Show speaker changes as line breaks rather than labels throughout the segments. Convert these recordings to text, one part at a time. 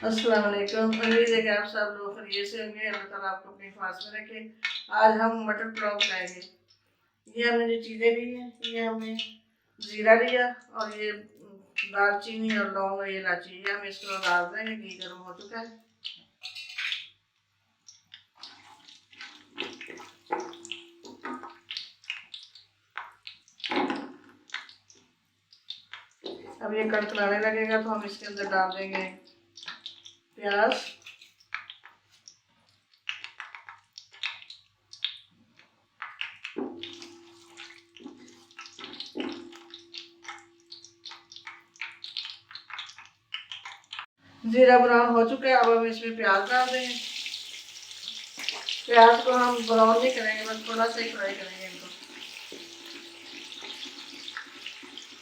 अस्सलाम वालेकुम। उम्मीद है कि आप सब लोग खैरियत से होंगे। अल्लाह ताला आपको अपने हिफाज़त में रखे। आज हम मटर पुलाव बनाएंगे। ये हमने जो चीज़ें ली हैं, ये हमने ज़ीरा लिया और ये दालचीनी और लौंग और इलायची, ये हम इसको डाल देंगे। घी गर्म हो चुका है। अब ये कड़कड़ाने लगेगा तो हम इसके अंदर डाल देंगे प्याज, जीरा ब्राउन हो चुका है। अब हम इसमें प्याज डाल देंगे। प्याज को हम ब्राउन नहीं करेंगे, बस थोड़ा सा ही फ्राई करेंगे इनको।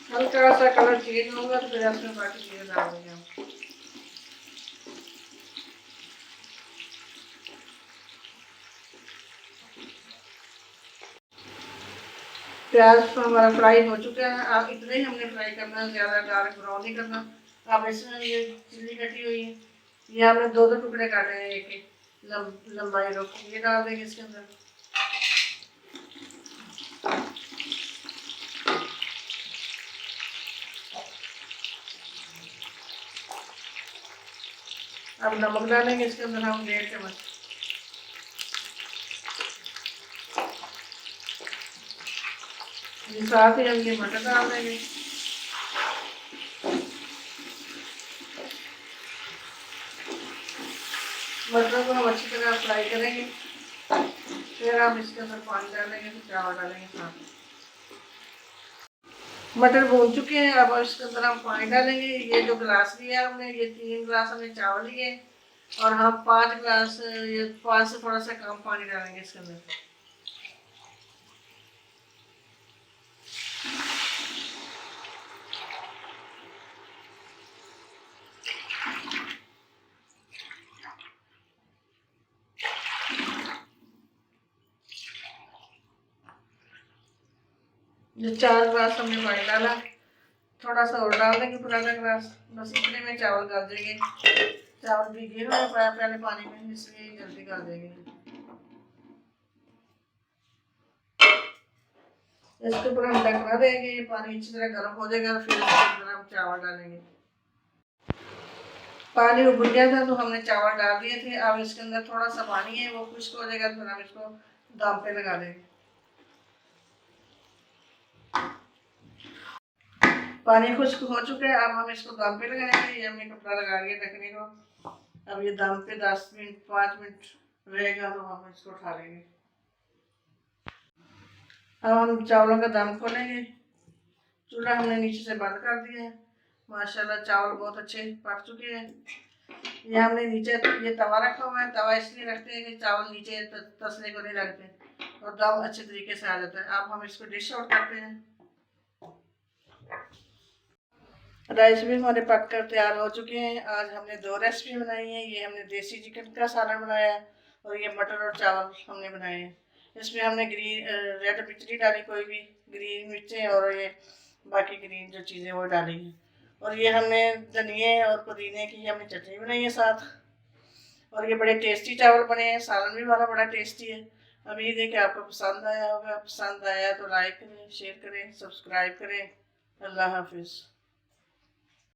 हल्का सा कलर चेंज होगा तो फिर इसमें बाकी चीज़ें डाल देंगे हम। प्याज तो हमारा फ्राई हो चुका है। आप इतना ही हमने फ्राई करना है, ज़्यादा डार्क ब्राउन नहीं करना। अब इसमें ये चिल्ली कटी हुई है, ये हमने दो दो टुकड़े काटे हैं, एक एक लंबाई रोक, ये डाल देंगे इसके अंदर। अब नमक डालेंगे इसके अंदर हम 1.5 चम्मच। साथ ही हम ये मटर डाल देंगे। मटर को हम अच्छी तरह फ्राई करेंगे, फिर हम इसके अंदर पानी डालेंगे, फिर चावल डालेंगे साथ। मटर भून चुके हैं। अब इसके अंदर हम पानी डालेंगे। ये जो गिलास लिया हमने, ये 3 गिलास हमने चावल लिए और हम 5 गिलास, ये 5 से थोड़ा सा कम पानी डालेंगे इसके अंदर। जो 4 गिलास हमने पानी डाला, थोड़ा सा और डाल देंगे, पुराना गिलास। बस इतने में चावल गल जाएंगे। चावल भीगे हुए पहले पानी में, इसलिए जल्दी गल जाएंगे। इसके ऊपर हम ढकना देंगे, पानी अच्छी तरह गर्म हो जाएगा, फिर इसके अंदर हम चावल डालेंगे। पानी उबल गया था तो हमने चावल डाल दिए थे। अब इसके अंदर थोड़ा सा पानी है, वो खुश्क हो जाएगा, फिर हम इसको दम पे लगा देंगे। पानी खुश्क हो चुका है, अब हम इसको दम पे लगाएंगे। ये हमने कपड़ा लगा के ढकने को। अब ये दम पे 10 मिनट 5 मिनट रहेगा तो हम इसको उठा लेंगे। अब हम चावलों का दम खोलेंगे। चूल्हा हमने नीचे से बंद कर दिया है। माशाल्लाह चावल बहुत अच्छे पक चुके हैं। ये हमने नीचे ये तवा रखा हुआ है। तवा इसलिए रखते हैं कि चावल नीचे तसने को नहीं लगते और दम अच्छे तरीके से आ जाता है। अब हम इसको डिश आउट करते हैं। राइस भी हमारे पक कर तैयार हो चुके हैं। आज हमने 2 रेसिपी बनाई हैं। ये हमने देसी चिकन का सालन बनाया है और ये मटर और चावल हमने बनाए हैं। इसमें हमने ग्रीन रेड मिर्च नहीं डाली, कोई भी ग्रीन मिर्चें और ये बाकी ग्रीन जो चीज़ें वो डाली हैं। और ये हमने धनिए और पुदीने की हमने चटनी बनाई है साथ। और ये बड़े टेस्टी चावल बने हैं। सालन भी हमारा बड़ा टेस्टी है। उम्मीद है कि आपको पसंद आया होगा। पसंद आया तो लाइक करें, शेयर करें, सब्सक्राइब करें। अल्लाह हाफिज़।